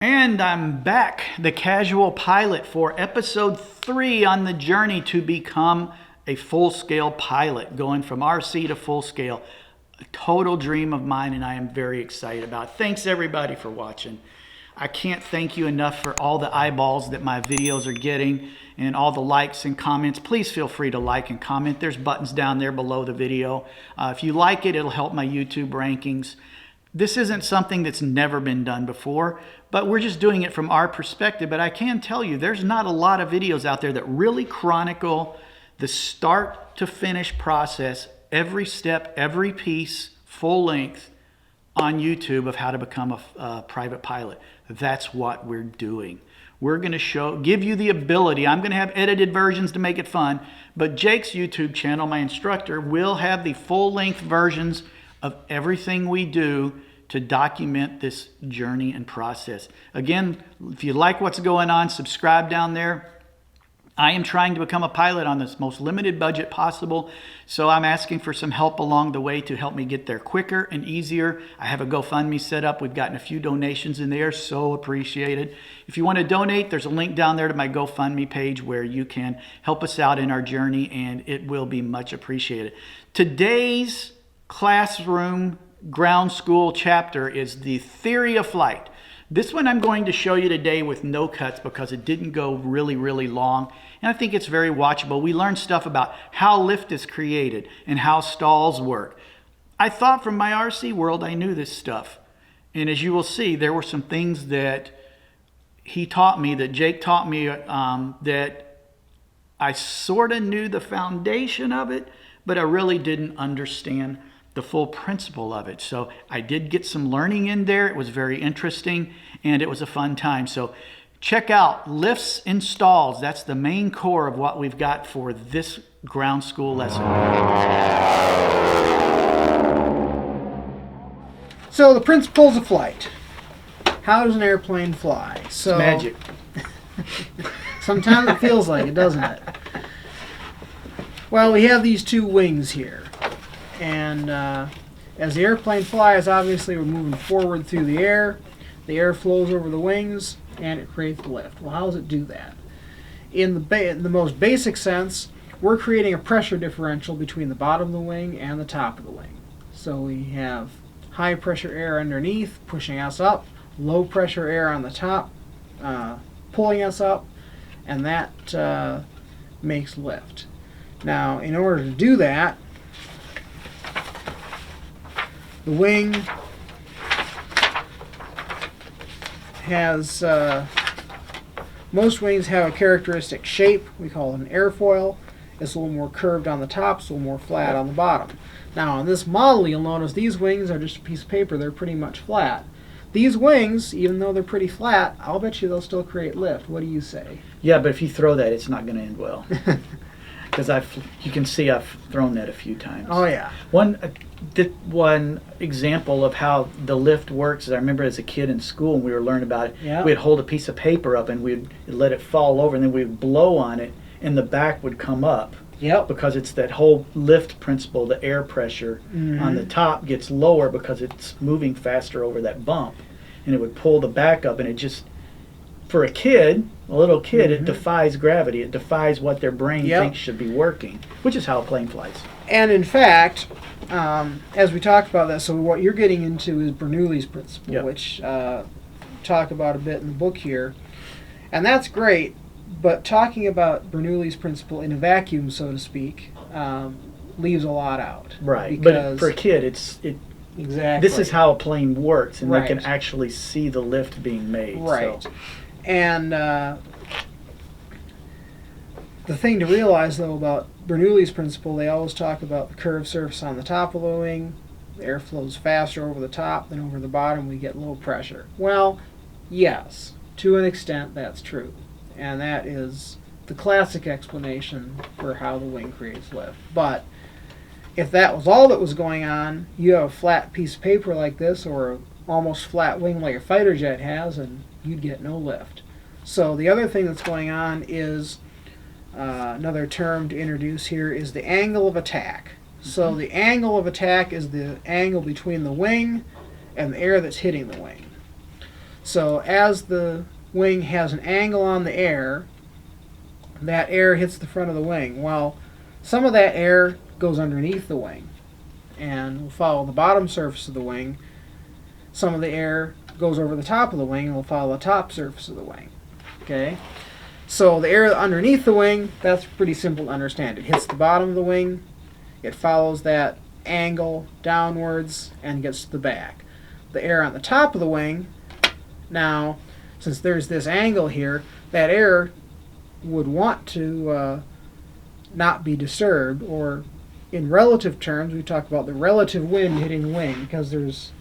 And I'm back, the casual pilot, for episode 3 on the journey to become a full-scale pilot, going from RC to full-scale. A total dream of mine, and I am very excited about it. Thanks everybody for watching. I can't thank you enough for all the eyeballs that my videos are getting and all the likes and comments. Please feel free to like and comment. There's buttons down there below the video. If you like it, it'll help my YouTube rankings. This isn't something that's never been done before, but we're just doing it from our perspective. But I can tell you, there's not a lot of videos out there that really chronicle the start to finish process, every step, every piece, full length on YouTube of how to become a private pilot. That's what we're doing. We're going to give you the ability. I'm going to have edited versions to make it fun, but Jake's YouTube channel, my instructor, will have the full-length versions of everything we do to document this journey and process. Again, if you like what's going on, subscribe down there. I am trying to become a pilot on this most limited budget possible, so I'm asking for some help along the way to help me get there quicker and easier. I have a GoFundMe set up. We've gotten a few donations in there, so appreciated. If you want to donate, there's a link down there to my GoFundMe page where you can help us out in our journey, and it will be much appreciated. Today's classroom ground school chapter is the theory of flight. This one I'm going to show you today with no cuts because it didn't go really long, and I think it's very watchable. We learned stuff about how lift is created and how stalls work. I thought from my RC world I knew this stuff, and as you will see, there were some things that he taught me, that Jake taught me, that I sort of knew the foundation of it, but I really didn't understand the full principle of it. So I did get some learning in there. It was very interesting and it was a fun time. So check out lifts and stalls. That's the main core of what we've got for this ground school lesson. So the principles of flight. How does an airplane fly? So It's magic. Sometimes it feels like it, doesn't it? Well, we have these two wings here. And as the airplane flies, obviously we're moving forward through the air. The air flows over the wings, and it creates lift. Well, how does it do that? In the most basic sense, we're creating a pressure differential between the bottom of the wing and the top of the wing. So we have high pressure air underneath pushing us up, low pressure air on the top pulling us up, and that makes lift. Now, in order to do that, the wing has, most wings have a characteristic shape. We call it an airfoil. It's a little more curved on the top, it's a little more flat on the bottom. Now on this model, you'll notice these wings are just a piece of paper. They're pretty much flat. These wings, even though they're pretty flat, I'll bet you they'll still create lift. What do you say? Yeah, but if you throw that, it's not going to end well. Because you can see I've thrown that a few times. Oh yeah. One example of how the lift works is I remember as a kid in school when we were learning about it, yeah. We'd hold a piece of paper up and we'd let it fall over, and then we'd blow on it and the back would come up. Yep. Because it's that whole lift principle, the air pressure on the top gets lower because it's moving faster over that bump, and it would pull the back up, and it just, for a kid, a little kid, it defies gravity. It defies what their brain thinks should be working, which is how a plane flies. And in fact, as we talked about that, so what you're getting into is Bernoulli's principle, which talk about a bit in the book here. And that's great, but talking about Bernoulli's principle in a vacuum, so to speak, leaves a lot out. Right, but for a kid, exactly. This is how a plane works, and they can actually see the lift being made. Right. So. And the thing to realize, though, about Bernoulli's principle, they always talk about the curved surface on the top of the wing. The air flows faster over the top than over the bottom. We get low pressure. Well, yes, to an extent that's true. And that is the classic explanation for how the wing creates lift. But if that was all that was going on, you have a flat piece of paper like this, or an almost flat wing like a fighter jet has, and you'd get no lift. So the other thing that's going on is, another term to introduce here, is the angle of attack. So the angle of attack is the angle between the wing and the air that's hitting the wing. So as the wing has an angle on the air, that air hits the front of the wing. Well, some of that air goes underneath the wing and will follow the bottom surface of the wing. Some of the air goes over the top of the wing and will follow the top surface of the wing. Okay? So the air underneath the wing, that's pretty simple to understand. It hits the bottom of the wing, it follows that angle downwards and gets to the back. The air on the top of the wing, now, since there's this angle here, that air would want to not be disturbed, or in relative terms, we talk about the relative wind hitting the wing, because there's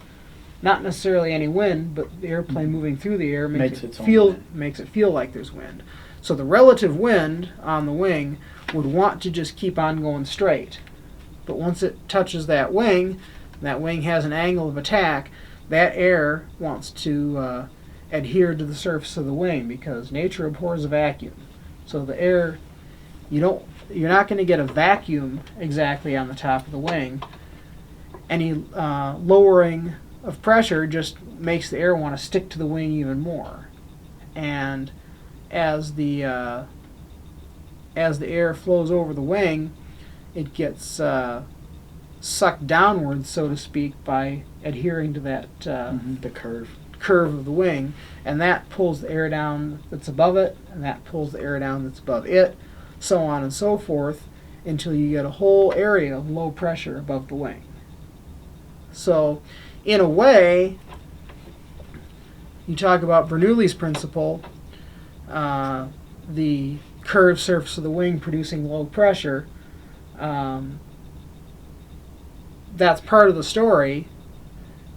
not necessarily any wind, but the airplane moving through the air makes it feel like there's wind. So the relative wind on the wing would want to just keep on going straight. But once it touches that wing has an angle of attack, that air wants to adhere to the surface of the wing, because nature abhors a vacuum. So the air, you're not going to get a vacuum exactly on the top of the wing. Any lowering of pressure just makes the air want to stick to the wing even more. And as the air flows over the wing, it gets sucked downwards, so to speak, by adhering to that the curve of the wing, and that pulls the air down that's above it, and that pulls the air down that's above it, so on and so forth, until you get a whole area of low pressure above the wing. So, in a way, you talk about Bernoulli's principle, the curved surface of the wing producing low pressure. That's part of the story,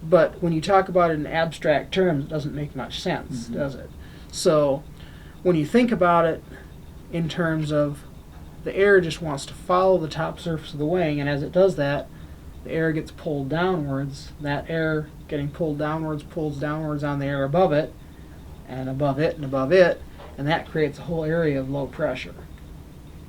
but when you talk about it in abstract terms, it doesn't make much sense, does it? So when you think about it in terms of the air just wants to follow the top surface of the wing, and as it does that, the air gets pulled downwards. That air getting pulled downwards pulls downwards on the air above it, and above it, and above it, and that creates a whole area of low pressure.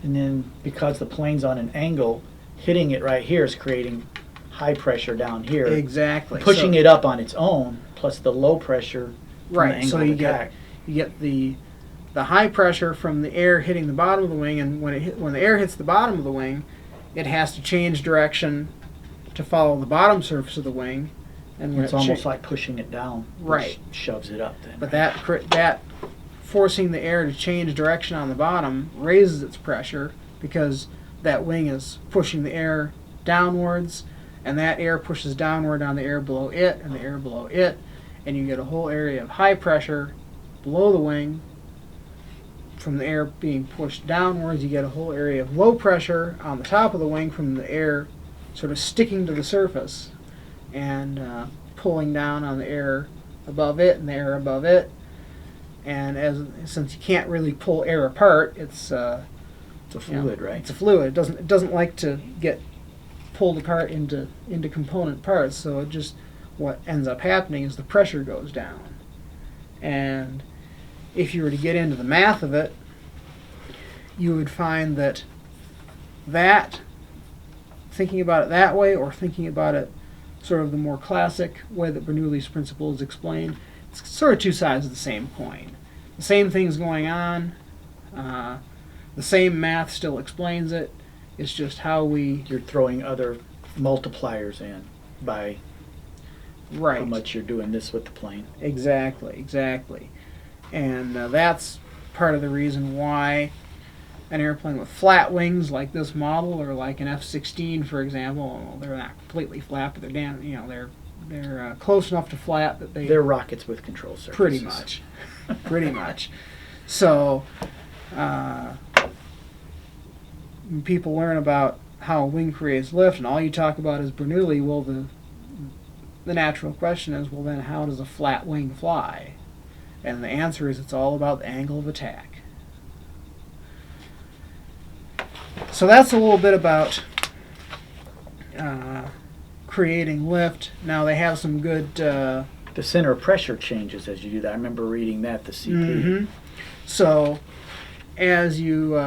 And then because the plane's on an angle, hitting it right here is creating high pressure down here. Exactly. Pushing it up on its own, plus the low pressure from the Right. angle So of you attack. get the high pressure from the air hitting the bottom of the wing, and when the air hits the bottom of the wing, it has to change direction to follow the bottom surface of the wing, and when It's almost like pushing it down, right, which shoves it up then. but that forcing the air to change direction on the bottom raises its pressure, because that wing is pushing the air downwards, and that air pushes downward on the air below it and the air below it, and you get a whole area of high pressure below the wing. From the air being pushed downwards, you get a whole area of low pressure on the top of the wing from the air sort of sticking to the surface and pulling down on the air above it and the air above it. And since you can't really pull air apart, it's a fluid, right? It's a fluid. It doesn't like to get pulled apart into component parts. So it just, what ends up happening is the pressure goes down. And if you were to get into the math of it, you would find that thinking about it that way, or thinking about it sort of the more classic way that Bernoulli's principle is explained, it's sort of two sides of the same coin. The same thing's going on. The same math still explains it. It's just how You're throwing other multipliers in by right. how much you're doing this with the plane. Exactly. And that's part of the reason why an airplane with flat wings like this model, or like an F-16, for example, well, they're not completely flat, but they're they're close enough to flat that they're rockets with control surfaces. Pretty much. So when people learn about how a wing creates lift, and all you talk about is Bernoulli, well, the natural question is, well, then how does a flat wing fly? And the answer is, it's all about the angle of attack. So that's a little bit about creating lift. Now they have some good... the center of pressure changes as you do that. I remember reading that, the CP. Mm-hmm. So as you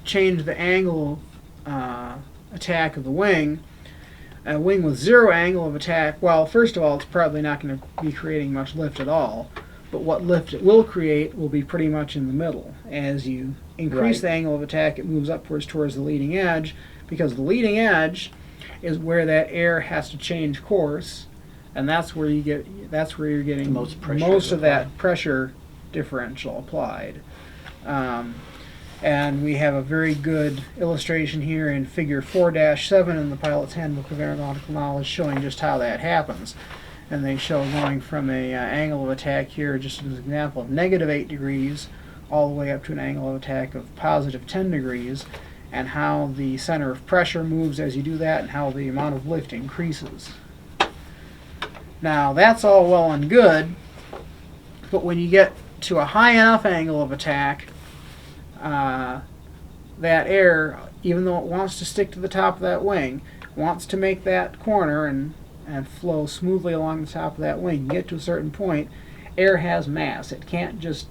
change the angle attack of the wing, A wing with zero angle of attack, well, first of all, it's probably not going to be creating much lift at all. But what lift it will create will be pretty much in the middle. As you increase the angle of attack, it moves upwards towards the leading edge, because the leading edge is where that air has to change course, and that's where you're getting most of that pressure differential applied. And we have a very good illustration here in figure 4-7 in the Pilot's Handbook of Aeronautical Knowledge showing just how that happens. And they show going from a angle of attack here, just as an example, of -8 degrees all the way up to an angle of attack of positive 10 degrees, and how the center of pressure moves as you do that, and how the amount of lift increases. Now, that's all well and good, but when you get to a high enough angle of attack, that air, even though it wants to stick to the top of that wing, wants to make that corner and flow smoothly along the top of that wing. You get to a certain point, air has mass. It can't just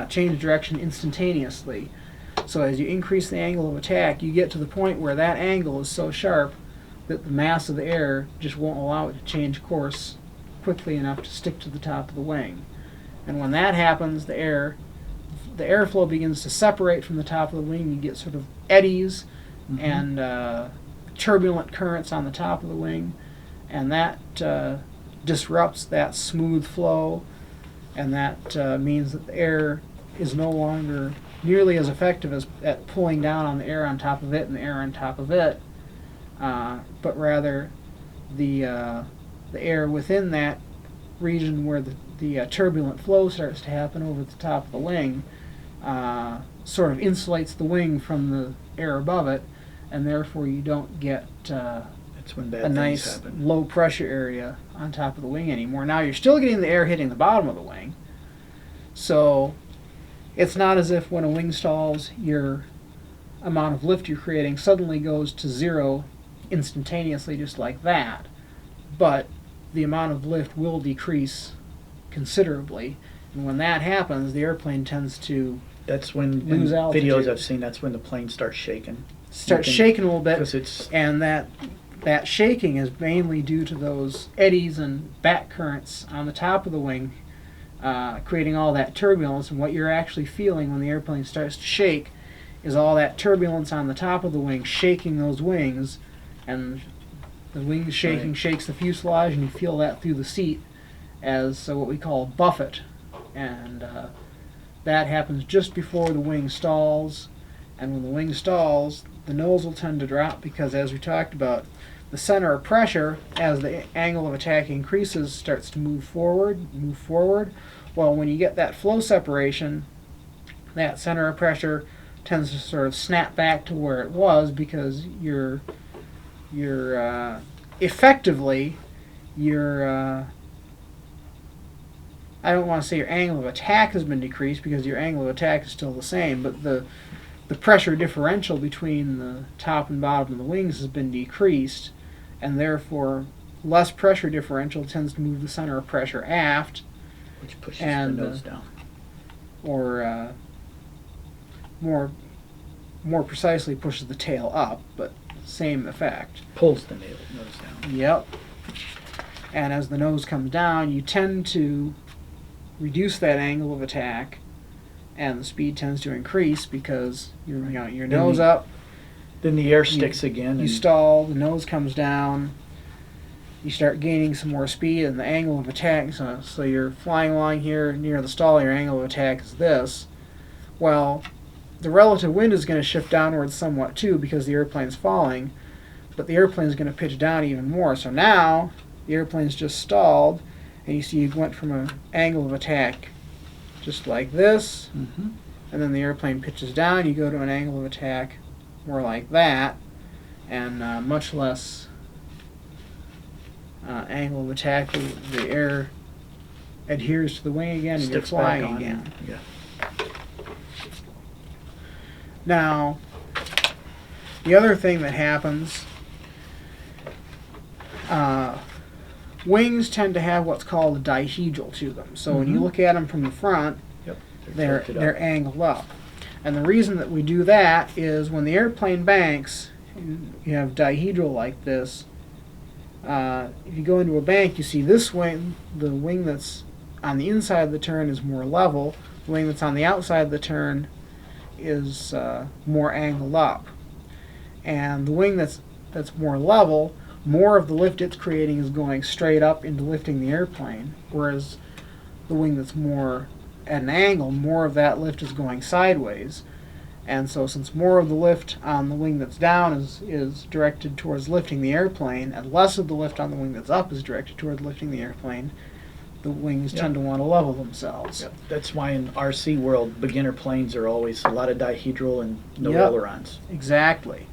change direction instantaneously. So as you increase the angle of attack, you get to the point where that angle is so sharp that the mass of the air just won't allow it to change course quickly enough to stick to the top of the wing. And when that happens, the airflow begins to separate from the top of the wing. You get sort of eddies and turbulent currents on the top of the wing, and that disrupts that smooth flow, and that means that the air is no longer nearly as effective as at pulling down on the air on top of it and the air on top of it, but rather the air within that region where the turbulent flow starts to happen over the top of the wing sort of insulates the wing from the air above it, and therefore you don't get That's when bad a nice things happen. low pressure area on top of the wing anymore. Now you're still getting the air hitting the bottom of the wing, so it's not as if when a wing stalls, your amount of lift you're creating suddenly goes to zero instantaneously just like that, but the amount of lift will decrease considerably, and when that happens, the airplane tends to That's when lose in altitude. videos I've seen, that's when the plane starts shaking. Shaking a little bit, Because it's and that shaking is mainly due to those eddies and back currents on the top of the wing, creating all that turbulence. And what you're actually feeling when the airplane starts to shake is all that turbulence on the top of the wing shaking those wings, and the wing shaking shakes the fuselage, and you feel that through the seat as what we call a buffet. And that happens just before the wing stalls, and when the wing stalls, the nose will tend to drop because, as we talked about, the center of pressure, as the angle of attack increases, starts to move forward. Well, when you get that flow separation, that center of pressure tends to sort of snap back to where it was, because you're effectively I don't want to say your angle of attack has been decreased, because your angle of attack is still the same, but the pressure differential between the top and bottom of the wings has been decreased, and therefore less pressure differential tends to move the center of pressure aft, which pushes and, the nose down. or more precisely pushes the tail up, but same effect. Pulls the nose down. Yep. And as the nose comes down, you tend to reduce that angle of attack, and the speed tends to increase because your nose up. Then the air sticks again. You And stall, the nose comes down, you start gaining some more speed, and the angle of attack, so you're flying along here near the stall, your angle of attack is this. Well, the relative wind is going to shift downwards somewhat too, because the airplane's falling, but the airplane's going to pitch down even more. So now the airplane's just stalled, and you see you went from an angle of attack just like this, and then the airplane pitches down, you go to an angle of attack more like that, and much less angle of attack. The air adheres to the wing again, and you're sticks back flying on. again. Yeah. Now, the other thing that happens, wings tend to have what's called a dihedral to them. So when you look at them from the front, Yep. they're angled up. And the reason that we do that is when the airplane banks you have dihedral like this, if you go into a bank, you see this wing, the wing that's on the inside of the turn is more level. The wing that's on the outside of the turn is more angled up. And the wing that's more level, more of the lift it's creating is going straight up into lifting the airplane, whereas the wing that's more at an angle, more of that lift is going sideways. And so since more of the lift on the wing that's down is directed towards lifting the airplane, and less of the lift on the wing that's up is directed towards lifting the airplane, the wings tend to want to level themselves. Yep. That's why in RC world, beginner planes are always a lot of dihedral and no Yep. ailerons. Exactly.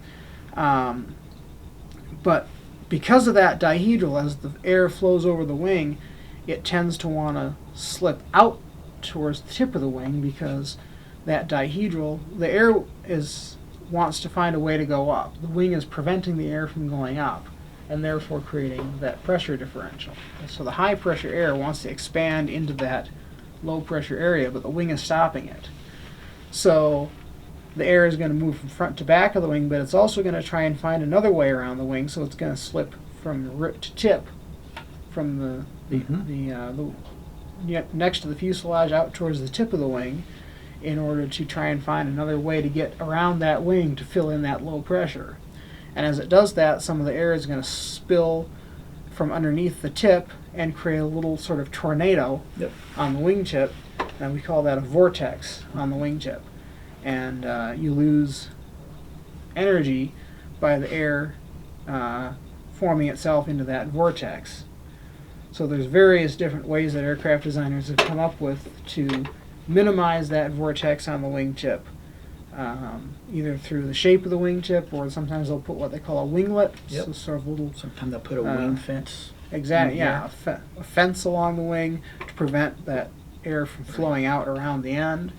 But because of that dihedral, as the air flows over the wing, it tends to want to slip out towards the tip of the wing because that dihedral, the air wants to find a way to go up. The wing is preventing the air from going up, and therefore creating that pressure differential. So the high pressure air wants to expand into that low pressure area, but the wing is stopping it. So the air is going to move from front to back of the wing, but it's also going to try and find another way around the wing, so it's going to slip from rip to tip from the next to the fuselage out towards the tip of the wing, in order to try and find another way to get around that wing to fill in that low pressure. And as it does that, some of the air is going to spill from underneath the tip and create a little sort of tornado on the wingtip, and we call that a vortex on the wingtip. And you lose energy by the air forming itself into that vortex. So there's various different ways that aircraft designers have come up with to minimize that vortex on the wingtip, either through the shape of the wingtip, or sometimes they'll put what they call a winglet. Yep. So sort of little. Sometimes they'll put a wing fence. Exactly. Yeah, a fence along the wing to prevent that air from flowing out around the end.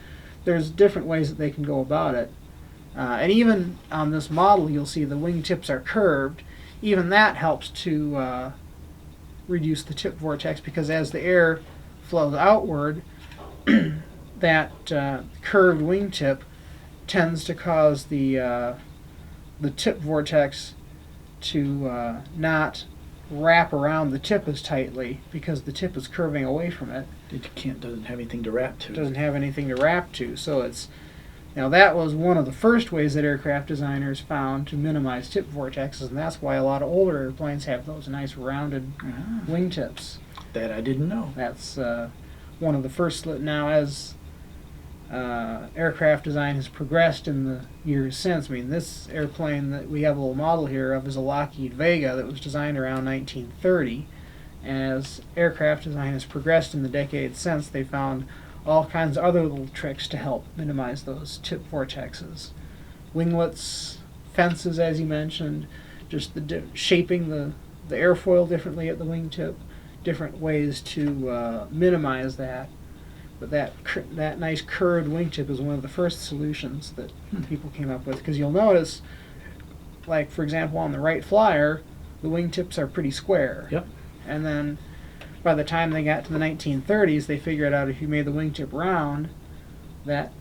There's different ways that they can go about it, and even on this model, you'll see the wingtips are curved. Even that helps to reduce the tip vortex, because as the air flows outward, that curved wingtip tends to cause the tip vortex to not wrap around the tip as tightly, because the tip is curving away from it. It doesn't have anything to wrap to. Doesn't have anything to wrap to. So it's, that was one of the first ways that aircraft designers found to minimize tip vortexes, and that's why a lot of older airplanes have those nice rounded wingtips. That I didn't know. That's one of the first. Now, as aircraft design has progressed in the years since, I mean, this airplane that we have a little model here of is a Lockheed Vega that was designed around 1930. As aircraft design has progressed in the decades since, they found all kinds of other little tricks to help minimize those tip vortexes. Winglets, fences, as you mentioned, just shaping the airfoil differently at the wingtip, different ways to minimize that. But that nice curved wingtip is one of the first solutions that people came up with, because you'll notice, like for example on the Wright Flyer, the wingtips are pretty square. Yep. And then by the time they got to the 1930s, they figured out if you made the wingtip round, that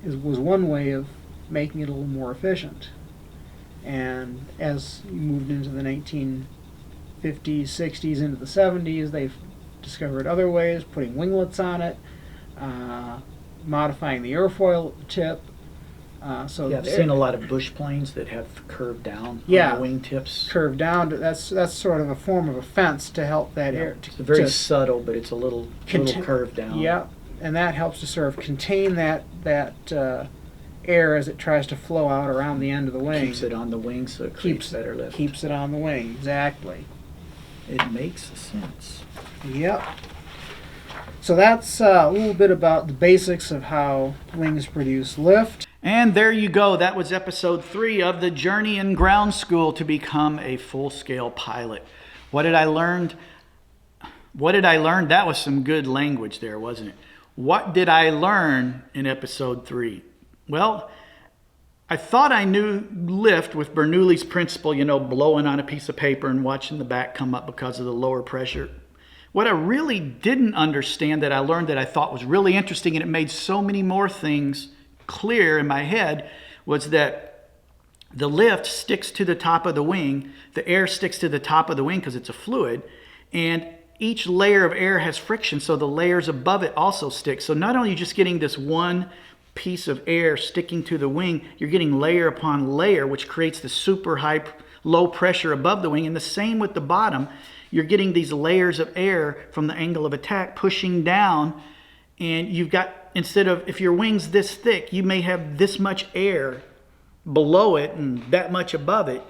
was one way of making it a little more efficient. And as you moved into the 1950s, 60s, into the 70s, they've discovered other ways, putting winglets on it, modifying the airfoil at the tip. I've seen a lot of bush planes that have curved down on the wingtips. Curved down. That's sort of a form of a fence to help that air. It's very subtle, but it's a little curved down. Yeah, and that helps to sort of contain that air as it tries to flow out around the end of the wing. Keeps it on the wing, so it creates better lift. Keeps it on the wing, exactly. It makes sense. Yep. So that's a little bit about the basics of how wings produce lift. And there you go. That was episode 3 of the journey in ground school to become a full-scale pilot. What did I learn? That was some good language there, wasn't it? What did I learn in episode 3? Well, I thought I knew lift with Bernoulli's principle, blowing on a piece of paper and watching the back come up because of the lower pressure. What I really didn't understand that I learned that I thought was really interesting, and it made so many more things clear in my head, was that the lift sticks to the top of the wing. The air sticks to the top of the wing because it's a fluid. And each layer of air has friction, so the layers above it also stick. So not only are you just getting this one piece of air sticking to the wing, you're getting layer upon layer, which creates the super high, low pressure above the wing. And the same with the bottom. You're getting these layers of air from the angle of attack pushing down. And you've got, instead of, if your wing's this thick, you may have this much air below it and that much above it,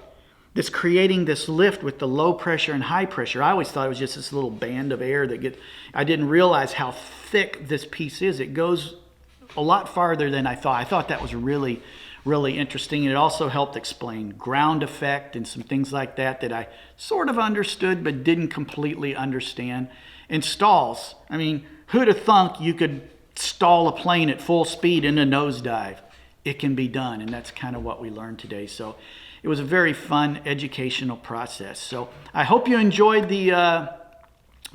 that's creating this lift with the low pressure and high pressure. I always thought it was just this little band of air that I didn't realize how thick this piece is. It goes a lot farther than I thought. I thought that was really, really interesting. And it also helped explain ground effect and some things like that that I sort of understood but didn't completely understand. And stalls. I mean, who'd have thunk you could stall a plane at full speed in a nosedive? It can be done, and that's kind of what we learned today. So it was a very fun educational process. So I hope you enjoyed the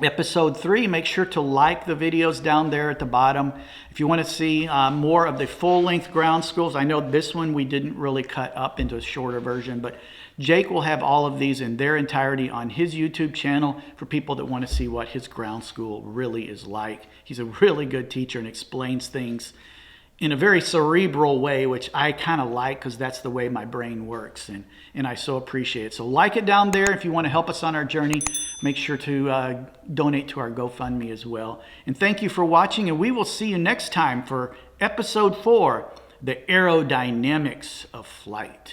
episode 3. Make sure to like the videos down there at the bottom. If you want to see more of the full-length ground schools, I know this one we didn't really cut up into a shorter version, but Jake will have all of these in their entirety on his YouTube channel for people that want to see what his ground school really is like. He's a really good teacher and explains things in a very cerebral way, which I kind of like because that's the way my brain works, and I so appreciate it. So like it down there. If you want to help us on our journey, make sure to donate to our GoFundMe as well. And thank you for watching, and we will see you next time for episode 4, the aerodynamics of flight.